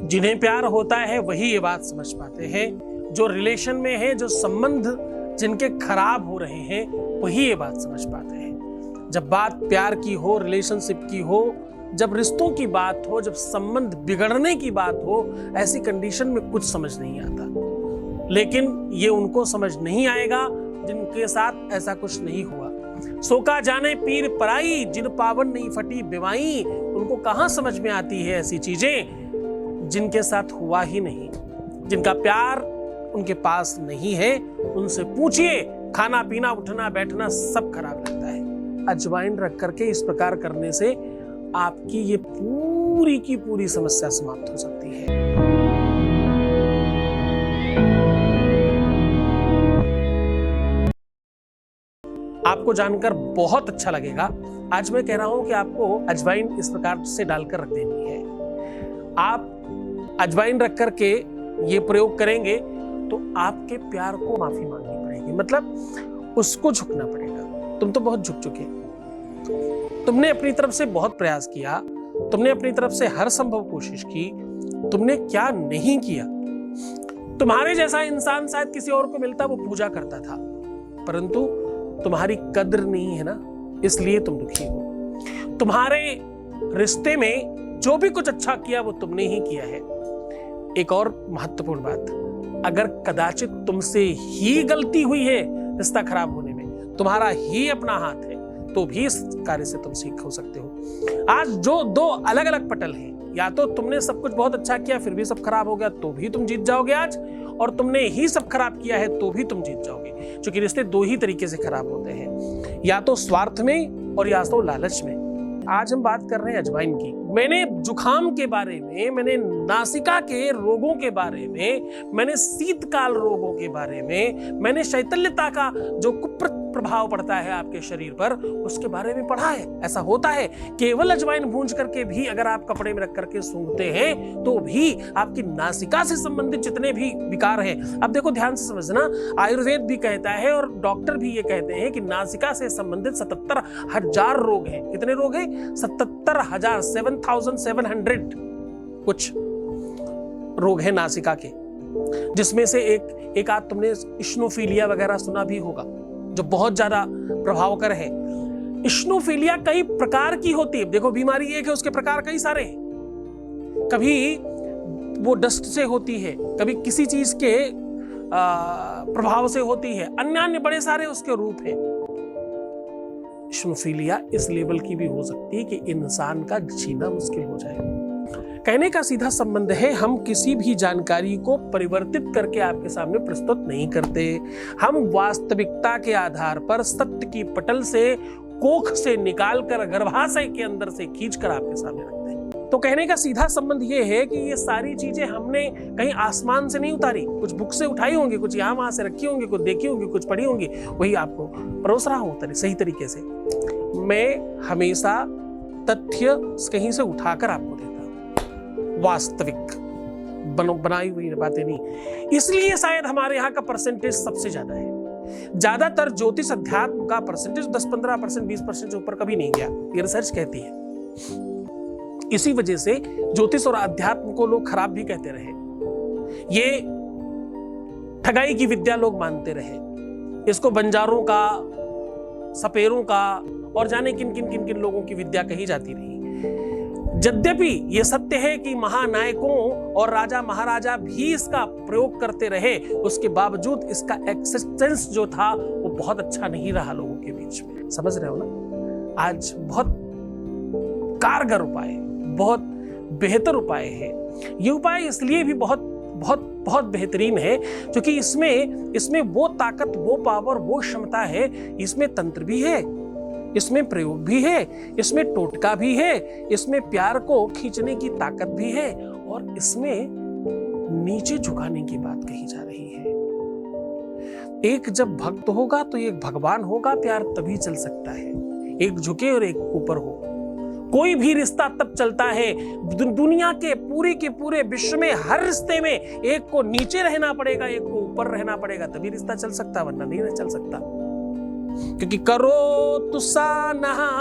जिन्हें प्यार होता है वही ये बात समझ पाते हैं, जो रिलेशन में है, जो संबंध जिनके खराब हो रहे हैं वही ये बात समझ पाते हैं। जब बात प्यार की हो, रिलेशनशिप की हो, जब रिश्तों की बात हो, जब संबंध बिगड़ने की बात हो, ऐसी कंडीशन में कुछ समझ नहीं आता। लेकिन ये उनको समझ नहीं आएगा जिनके साथ ऐसा कुछ नहीं हुआ। सो का जाने पीर पराई, जिन पावन नहीं फटी बिवाई। उनको कहां समझ में आती है ऐसी चीजें जिनके साथ हुआ ही नहीं, जिनका प्यार उनके पास नहीं है। उनसे पूछिए, खाना पीना उठना बैठना सब खराब लगता है। अजवाइन रख करके इस प्रकार करने से आपकी ये पूरी की पूरी समस्या समाप्त हो सकती है। आपको जानकर बहुत अच्छा लगेगा। आज मैं कह रहा हूं कि आपको अजवाइन इस प्रकार से डालकर रख देनी है। आप अजवाइन रख करके ये प्रयोग करेंगे तो आपके प्यार को माफी मांगनी पड़ेगी, मतलब उसको झुकना पड़ेगा। तुम तो बहुत झुक चुके, तुमने अपनी तरफ से बहुत प्रयास किया, तुमने अपनी तरफ से हर संभव कोशिश की, तुमने क्या नहीं किया। तुम्हारे जैसा इंसान शायद किसी और को मिलता वो पूजा करता था, परंतु तुम्हारी कद्र नहीं है ना, इसलिए तुम दुखी हो। तुम्हारे रिश्ते में जो भी कुछ अच्छा किया वो तुमने ही किया है। एक और महत्वपूर्ण बात, अगर कदाचित तुमसे ही गलती हुई है रिश्ता खराब होने में, तुम्हारा ही अपना हाथ है, तो भी इस कार्य से तुम सीख हो सकते हो। आज जो दो अलग अलग पटल हैं, या तो तुमने सब कुछ बहुत अच्छा किया फिर भी सब खराब हो गया तो भी तुम जीत जाओगे आज, और तुमने ही सब खराब किया है तो भी तुम जीत जाओगे। क्योंकि रिश्ते दो ही तरीके से खराब होते हैं, या तो स्वार्थ में और या तो लालच में। आज हम बात कर रहे हैं अजवाइन की। मैंने जुखाम के बारे में, मैंने नासिका के रोगों के बारे में, मैंने शीतकाल रोगों के बारे में, मैंने शैतल्यता का जो कुप्रभाव पड़ता है आपके शरीर पर, उसके बारे में पढ़ा है। ऐसा होता है, केवल अजवाइन भूंज करके भी अगर आप कपड़े में रख करके सूंघते हैं तो भी आपकी नासिका से संबंधित जितने भी विकार हैं, अब देखो ध्यान से समझना, आयुर्वेद भी कहता है और डॉक्टर भी ये कहते हैं कि नासिका से संबंधित 77,000 रोग हैं। कितने रोग हैं? 77,000, 7,700 कुछ रोग है नासिका के, जिसमें से एक आध तुमने इश्नोफीलिया वगैरह सुना भी होगा, जो बहुत ज्यादा प्रभावकर है। इश्नोफीलिया कई प्रकार की होती है। देखो, बीमारी एक है, उसके प्रकार कई सारे हैं। कभी वो डस्ट से होती है, कभी किसी चीज के प्रभाव से होती है, अन्य बड़े सारे उसके रूप हैं। इश्नोफीलिया इस लेवल की भी हो सकती है कि इंसान का जीना मुश्किल हो जाए। कहने का सीधा संबंध है, हम किसी भी जानकारी को परिवर्तित करके आपके सामने प्रस्तुत नहीं करते। हम वास्तविकता के आधार पर सत्य की पटल से, कोख से निकालकर, गर्भाशय के अंदर से खींचकर आपके सामने रखते हैं। तो कहने का सीधा संबंध ये है कि ये सारी चीजें हमने कहीं आसमान से नहीं उतारी, कुछ बुक से उठाई होंगी, कुछ यहाँ वहां से रखी होंगी, कुछ देखी होंगी, कुछ पढ़ी होंगी, वही आपको परोस रहा हूं सही तरीके से। मैं हमेशा तथ्य कहीं से उठाकर आपको देता हूं, वास्तविक बनाई हुई बातें नहीं। इसलिए शायद हमारे यहाँ का परसेंटेज सबसे ज्यादा है। ज्यादातर ज्योतिष अध्यात्म का परसेंटेज 10-15%, 20% से ऊपर कभी नहीं गया, ये रिसर्च कहती है। इसी वजह से ज्योतिष और अध्यात्म को लोग खराब भी कहते रहे, ये ठगाई की विद्या लोग मानते रहे, इसको बंजारों का, सपेरों का और जाने किन किन किन किन लोगों की विद्या कही जाती रही। यद्यपि ये सत्य है कि महानायकों और राजा महाराजा भी इसका प्रयोग करते रहे, उसके बावजूद इसका एक्सिस्टेंस जो था वो बहुत अच्छा नहीं रहा लोगों के बीच में। समझ रहे हो ना? आज बहुत कारगर उपाय, बहुत बेहतर उपाय है। ये उपाय इसलिए भी बहुत बहुत बहुत बेहतरीन है क्योंकि इसमें वो ताकत, वो पावर, वो क्षमता है। इसमें तंत्र भी है, इसमें प्रयोग भी है, इसमें टोटका भी है, इसमें प्यार को खींचने की ताकत भी है, और इसमें नीचे झुकाने की बात कही जा रही है। एक जब भक्त होगा तो एक भगवान होगा, प्यार तभी चल सकता है। एक झुके और एक ऊपर हो। कोई भी रिश्ता तब चलता है, दुनिया के पूरे विश्व में हर रिश्ते में एक को नीचे रहना पड़ेगा, एक को ऊपर रहना पड़ेगा, तभी रिश्ता चल सकता, वरना नहीं चल सकता। क्योंकि करो तुसा नहा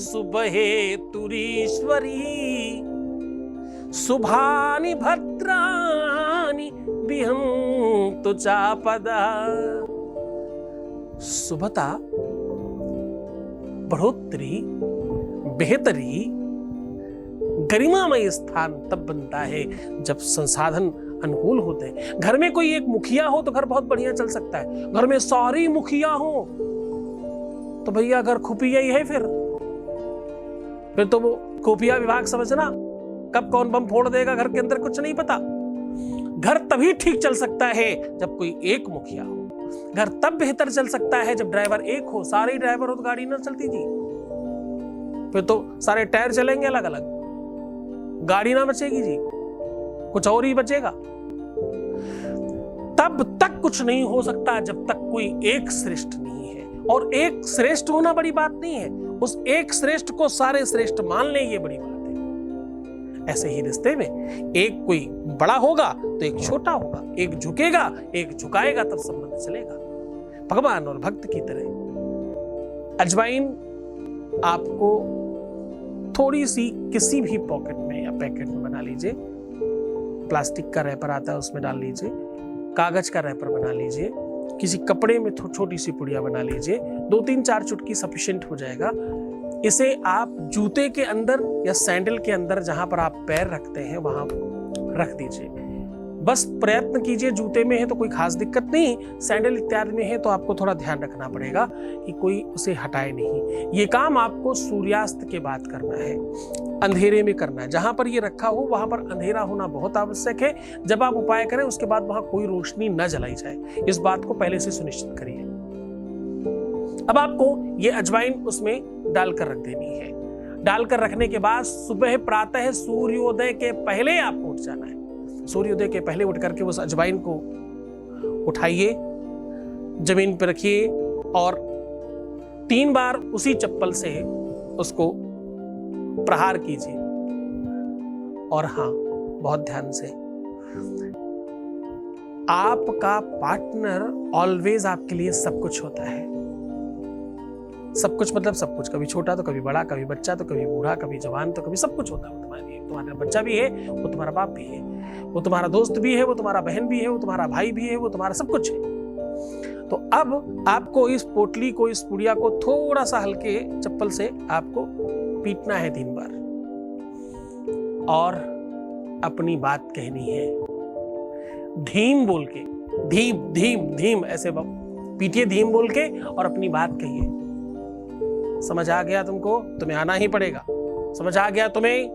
सुबहे तुरीश्वरी, शुभानि भद्राणि विहन्तु चापदा। शुभता, बढ़ोतरी, बेहतरी, गरिमामय स्थान तब बनता है जब संसाधन अनुकूल होते हैं। घर में कोई एक मुखिया हो तो घर बहुत बढ़िया चल सकता है। घर में सारी मुखिया हो तो भैया घर खुफिया ही है। फिर तो वो खुफिया विभाग समझना, कब कौन बम फोड़ देगा घर के अंदर कुछ नहीं पता। घर तभी ठीक चल सकता है जब कोई एक मुखिया हो। घर तब बेहतर चल सकता है जब ड्राइवर एक हो। सारे ड्राइवर हो तो गाड़ी ना चलती जी। फिर तो सारे टायर चलेंगे अलग अलग, गाड़ी ना बचेगी जी, कुछ और ही बचेगा। तब तक कुछ नहीं हो सकता जब तक कोई एक श्रेष्ठ नहीं है। और एक श्रेष्ठ होना बड़ी बात नहीं है, उस एक श्रेष्ठ को सारे श्रेष्ठ मान ले, ये बड़ी बात है। ऐसे ही रिश्ते में एक कोई बड़ा होगा तो एक छोटा होगा, एक झुकेगा एक झुकाएगा, तब संबंध चलेगा। भगवान और भक्त की तरह अजवाइन आपको थोड़ी सी किसी भी पॉकेट में या पैकेट में बना लीजिए। प्लास्टिक का रैपर आता है उसमें डाल लीजिए, कागज का रैपर बना लीजिए, किसी कपड़े में छोटी सी पुड़िया बना लीजिए। 2-3-4 चुटकी सफिशिएंट हो जाएगा। इसे आप जूते के अंदर या सैंडल के अंदर जहां पर आप पैर रखते हैं वहां रख दीजिए। बस प्रयत्न कीजिए, जूते में है तो कोई खास दिक्कत नहीं, सैंडल इत्यादि में है तो आपको थोड़ा ध्यान रखना पड़ेगा कि कोई उसे हटाए नहीं। ये काम आपको सूर्यास्त के बाद करना है, अंधेरे में करना है। जहां पर ये रखा हो वहां पर अंधेरा होना बहुत आवश्यक है। जब आप उपाय करें उसके बाद वहां कोई रोशनी न जलाई जाए, इस बात को पहले से सुनिश्चित करिए। अब आपको ये अजवाइन उसमें डालकर रख देनी है। डालकर रखने के बाद सुबह प्रातः सूर्योदय के पहले आपको उठ जाना है। सूर्योदय के पहले उठ करके उस अजवाइन को उठाइए, जमीन पर रखिए और 3 बार उसी चप्पल से उसको प्रहार कीजिए। और हाँ, बहुत ध्यान से, आपका पार्टनर ऑलवेज आपके लिए सब कुछ होता है। सब कुछ मतलब सब कुछ, कभी छोटा तो कभी बड़ा, कभी बच्चा तो कभी बूढ़ा, कभी जवान तो कभी सब कुछ होता है। वो तुम्हारे लिए, तुम्हारा बच्चा भी है, वो तुम्हारा बाप भी है, वो तुम्हारा दोस्त भी है, वो तुम्हारा बहन भी है, वो तुम्हारा भाई भी है, वो तुम्हारा सब कुछ है। तो अब आपको इस पोटली को, इस पुड़िया को थोड़ा सा हल्के चप्पल से आपको पीटना है 3 बार और अपनी बात कहनी है धीम बोल के। धीम धीम धीम ऐसे पीटिए, धीम बोल के और अपनी बात कहिए। समझ आ गया तुमको? तुम्हें आना ही पड़ेगा। समझ आ गया तुम्हें?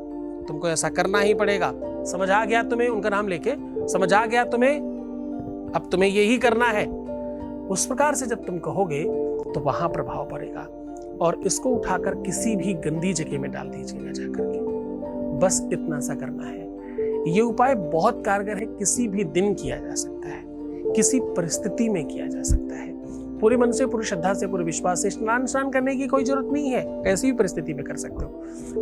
तुमको ऐसा करना ही पड़ेगा। समझ आ गया तुम्हें? उनका नाम लेके, समझ आ गया तुम्हें? अब तुम्हें यही करना है। उस प्रकार से जब तुम कहोगे तो वहां प्रभाव पड़ेगा। और इसको उठाकर किसी भी गंदी जगह में डाल दीजिएगा जाकर के। बस इतना सा करना है। ये उपाय बहुत कारगर है, किसी भी दिन किया जा सकता है, किसी परिस्थिति में किया जा सकता है। पूरे मन से, पूरी श्रद्धा से, पूरे विश्वास से स्नान करने की कोई जरूरत नहीं है, कैसी भी परिस्थिति में कर सकते हो।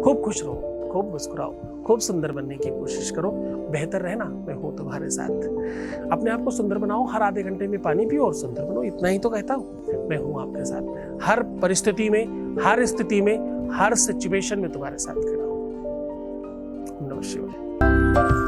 खूब खुश रहो, खूब मुस्कुराओ, खूब सुंदर बनने की कोशिश करो। बेहतर रहना, मैं हूं तुम्हारे साथ। अपने आप को सुंदर बनाओ, हर आधे घंटे में पानी पियो और सुंदर बनो। इतना ही तो कहता हूं, मैं हूं आपके साथ हर परिस्थिति में, हर स्थिति में, हर सिचुएशन में तुम्हारे साथ खड़ा हूं। नमः शिवाय।